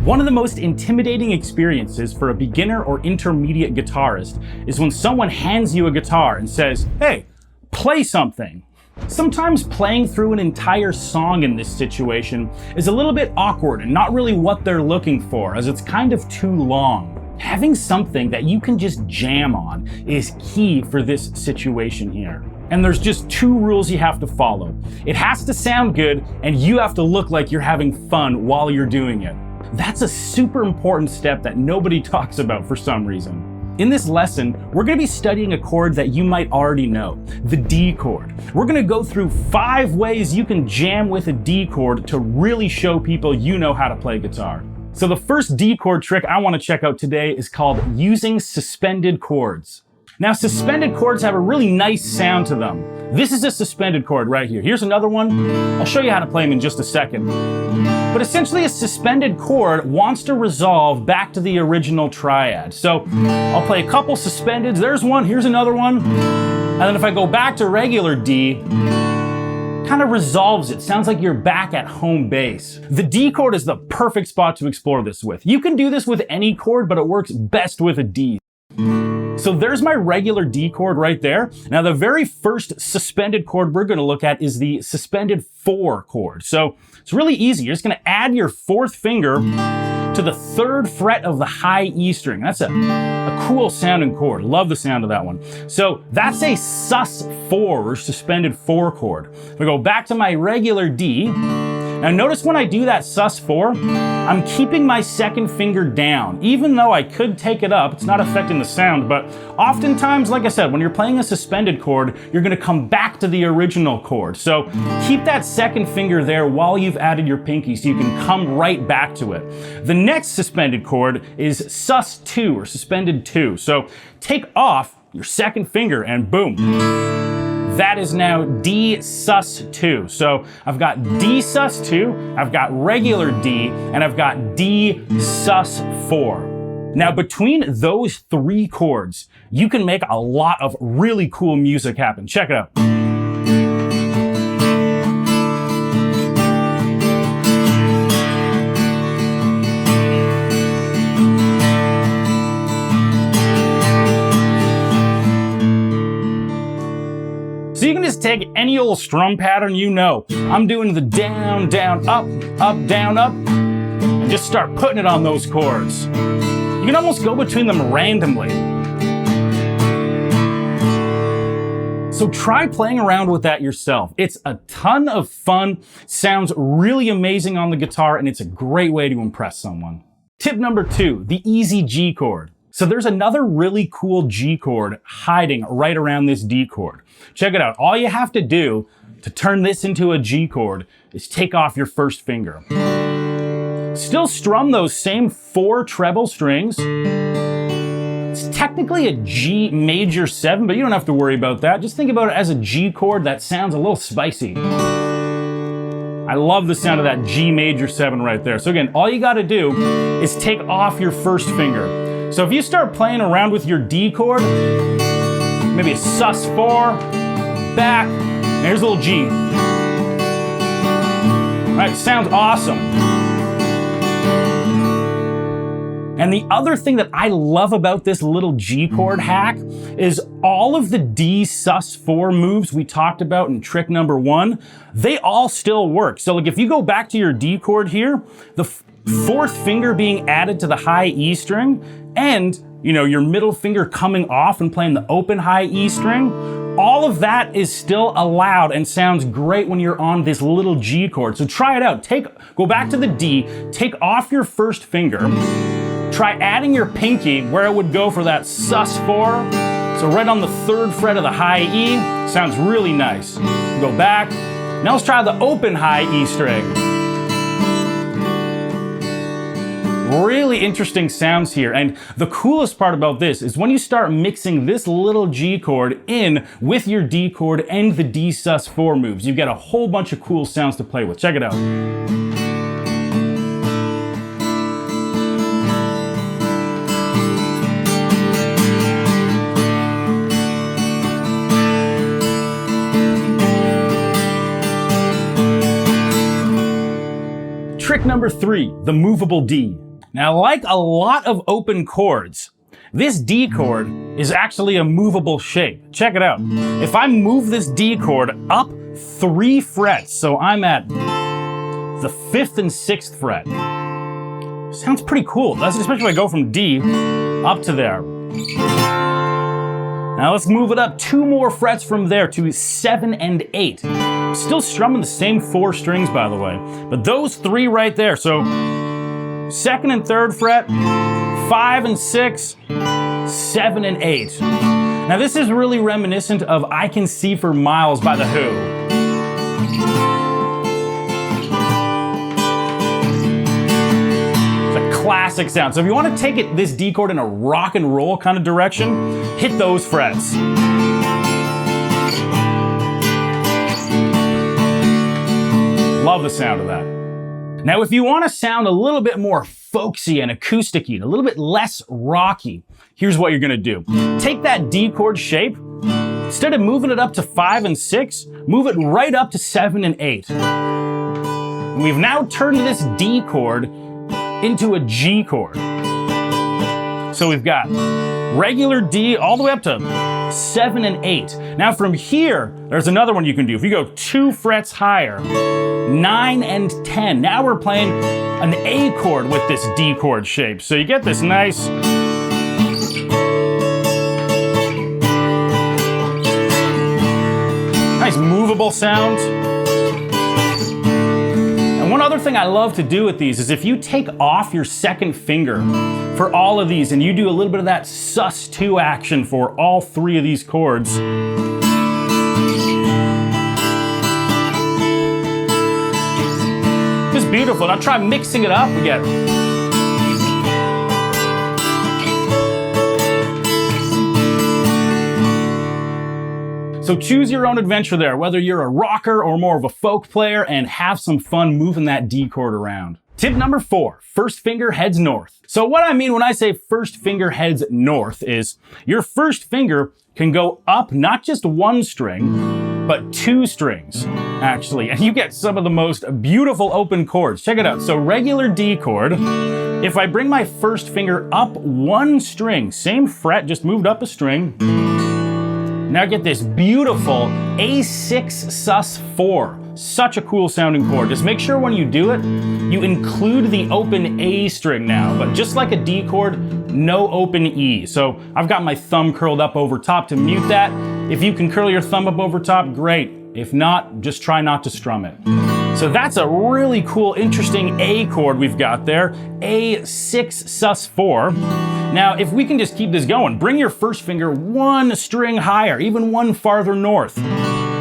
One of the most intimidating experiences for a beginner or intermediate guitarist is when someone hands you a guitar and says, "Hey, play something." Sometimes playing through an entire song in this situation is a little bit awkward and not really what they're looking for, as it's kind of too long. Having something that you can just jam on is key for this situation here. And there's just two rules you have to follow. It has to sound good, and you have to look like you're having fun while you're doing it. That's a super important step that nobody talks about for some reason. In this lesson, we're going to be studying a chord that you might already know, the D chord. We're going to go through 5 ways you can jam with a D chord to really show people you know how to play guitar. So the first D chord trick I want to check out today is called using suspended chords. Now, suspended chords have a really nice sound to them. This is a suspended chord right here. Here's another one. I'll show you how to play them in just a second. But essentially, a suspended chord wants to resolve back to the original triad. So I'll play a couple suspendeds. There's one, here's another one. And then if I go back to regular D, kind of resolves it. Sounds like you're back at home base. The D chord is the perfect spot to explore this with. You can do this with any chord, but it works best with a D. So there's my regular D chord right there. Now the very first suspended chord we're going to look at is the suspended 4 chord. So it's really easy. You're just going to add your 4th finger to the 3rd fret of the high E string. That's a cool sounding chord. Love the sound of that one. So that's a sus4 or suspended 4 chord. If I go back to my regular D, now notice when I do that sus4, I'm keeping my 2nd finger down. Even though I could take it up, it's not affecting the sound, but oftentimes, like I said, when you're playing a suspended chord, you're gonna come back to the original chord. So keep that 2nd finger there while you've added your pinky so you can come right back to it. The next suspended chord is sus2 or suspended 2. So take off your 2nd finger and boom. That is now D sus2. So I've got D sus2, I've got regular D, and I've got D sus4. Now between those 3 chords, you can make a lot of really cool music happen. Check it out. So you can just take any old strum pattern you know. I'm doing the down, down, up, up, down, up, and just start putting it on those chords. You can almost go between them randomly. So try playing around with that yourself. It's a ton of fun, sounds really amazing on the guitar, and it's a great way to impress someone. Tip number 2, the easy G chord. So there's another really cool G chord hiding right around this D chord. Check it out. All you have to do to turn this into a G chord is take off your 1st finger. Still strum those same 4 treble strings. It's technically a G major 7, but you don't have to worry about that. Just think about it as a G chord that sounds a little spicy. I love the sound of that G major 7 right there. So again, all you got to do is take off your 1st finger. So if you start playing around with your D chord, maybe a sus4, back, and here's a little G. All right, sounds awesome. And the other thing that I love about this little G chord hack is all of the D sus4 moves we talked about in trick number 1, they all still work. So like if you go back to your D chord here, the 4th finger being added to the high E string, and your middle finger coming off and playing the open high E string, all of that is still allowed and sounds great when you're on this little G chord. So try it out. Go back to the D, take off your 1st finger, try adding your pinky where it would go for that sus4. So right on the 3rd fret of the high E, sounds really nice. Go back. Now let's try the open high E string. Really interesting sounds here, and the coolest part about this is when you start mixing this little G chord in with your D chord and the D sus4 moves, you get a whole bunch of cool sounds to play with. Check it out. Trick number 3, the movable D. Now, like a lot of open chords, this D chord is actually a movable shape. Check it out. If I move this D chord up 3 frets, so I'm at the 5th and 6th fret. Sounds pretty cool. That's especially if I go from D up to there. Now let's move it up 2 more frets from there to 7 and 8. Still strumming the same 4 strings, by the way, but those 3 right there. So 2nd and 3rd fret, 5 and 6, 7 and 8. Now this is really reminiscent of I Can See for Miles by The Who. Classic sound. So if you want to take this D chord in a rock and roll kind of direction, hit those frets. Love the sound of that. Now, if you want to sound a little bit more folksy and acoustic-y, a little bit less rocky, here's what you're going to do. Take that D chord shape, instead of moving it up to 5 and 6, move it right up to 7 and 8. We've now turned this D chord into a G chord. So we've got regular D all the way up to 7 and 8. Now from here, there's another one you can do. If you go 2 frets higher, 9 and 10. Now we're playing an A chord with this D chord shape. So you get this nice movable sound. And one other thing I love to do with these is if you take off your 2nd finger for all of these and you do a little bit of that sus2 action for all 3 of these chords, just beautiful. Now try mixing it up again. So choose your own adventure there, whether you're a rocker or more of a folk player, and have some fun moving that D chord around. Tip number 4, first finger heads north. So what I mean when I say first finger heads north is your first finger can go up not just 1 string, but 2 strings, actually. And you get some of the most beautiful open chords. Check it out. So regular D chord. If I bring my first finger up 1 string, same fret, just moved up a string, now get this beautiful A6 sus4. Such a cool sounding chord. Just make sure when you do it, you include the open A string now. But just like a D chord, no open E. So I've got my thumb curled up over top to mute that. If you can curl your thumb up over top, great. If not, just try not to strum it. So that's a really cool, interesting A chord we've got there. A6 sus4. Now, if we can just keep this going, bring your first finger 1 string higher, even 1 farther north.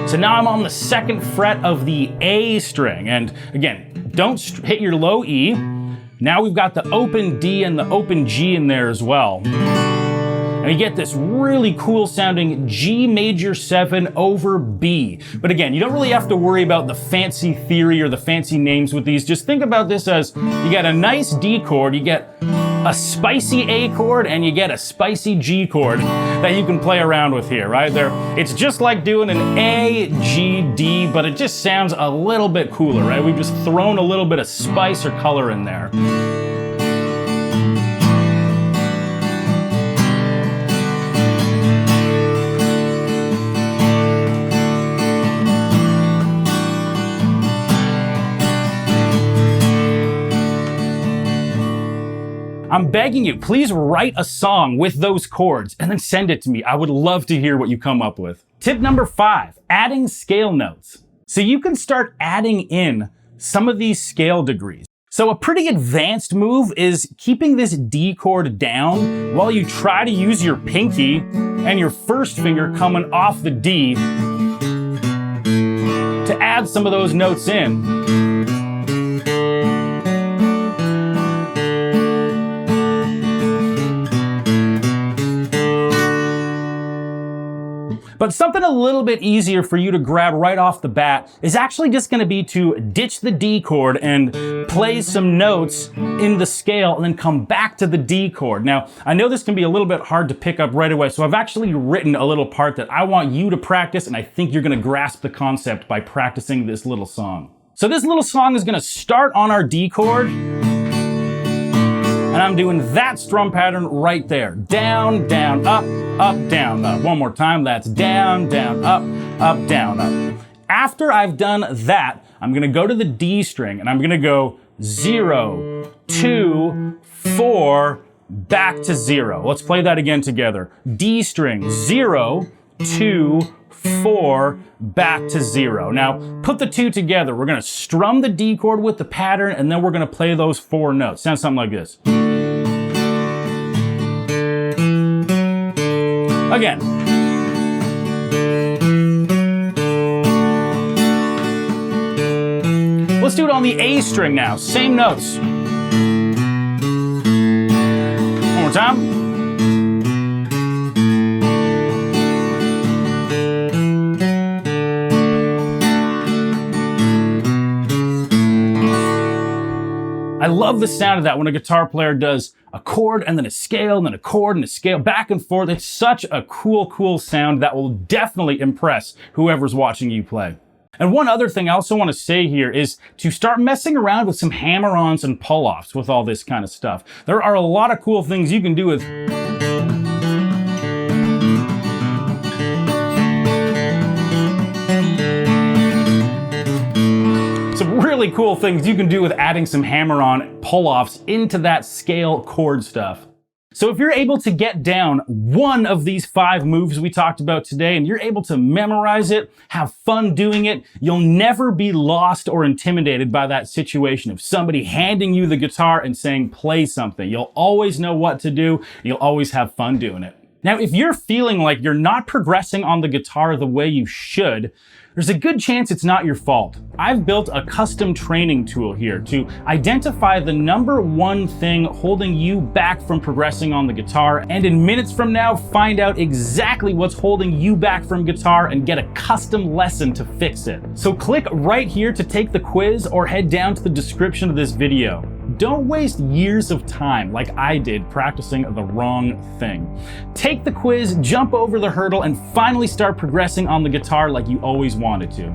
So now I'm on the 2nd fret of the A string. And again, don't hit your low E. Now we've got the open D and the open G in there as well. And you get this really cool sounding G major 7 over B. But again, you don't really have to worry about the fancy theory or the fancy names with these. Just think about this as you get a nice D chord, you get a spicy A chord, and you get a spicy G chord that you can play around with here, right? It's just like doing an A, G, D, but it just sounds a little bit cooler, right? We've just thrown a little bit of spice or color in there. I'm begging you, please write a song with those chords and then send it to me. I would love to hear what you come up with. Tip number 5, adding scale notes. So you can start adding in some of these scale degrees. So a pretty advanced move is keeping this D chord down while you try to use your pinky and your first finger coming off the D to add some of those notes in. But something a little bit easier for you to grab right off the bat is actually just going to be to ditch the D chord and play some notes in the scale and then come back to the D chord. Now, I know this can be a little bit hard to pick up right away, so I've actually written a little part that I want you to practice, and I think you're going to grasp the concept by practicing this little song. So this little song is going to start on our D chord. I'm doing that strum pattern right there. Down, down, up, down, up. One more time, that's down, down, up, down, up. After I've done that, I'm gonna go to the D string and I'm gonna go 0, 2, 4, back to 0. Let's play that again together. D string, 0, 2, 4, back to 0. Now, put the two together. We're gonna strum the D chord with the pattern, and then we're gonna play those 4 notes. Sounds something like this. Again. Let's do it on the A string now. Same notes. One more time. I love the sound of that when a guitar player does a chord and then a scale and then a chord and a scale back and forth. It's such a cool sound that will definitely impress whoever's watching you play. And one other thing I also want to say here is to start messing around with some hammer-ons and pull-offs with all this kind of stuff. There are a lot of cool things you can do with really cool things you can do with adding some hammer-on pull-offs into that scale chord stuff. So if you're able to get down one of these 5 moves we talked about today and you're able to memorize it, have fun doing it, you'll never be lost or intimidated by that situation of somebody handing you the guitar and saying, play something. You'll always know what to do. You'll always have fun doing it. Now, if you're feeling like you're not progressing on the guitar the way you should, there's a good chance it's not your fault. I've built a custom training tool here to identify the #1 thing holding you back from progressing on the guitar, and in minutes from now, find out exactly what's holding you back from guitar and get a custom lesson to fix it. So click right here to take the quiz or head down to the description of this video. Don't waste years of time like I did practicing the wrong thing. Take the quiz, jump over the hurdle, and finally start progressing on the guitar like you always wanted to.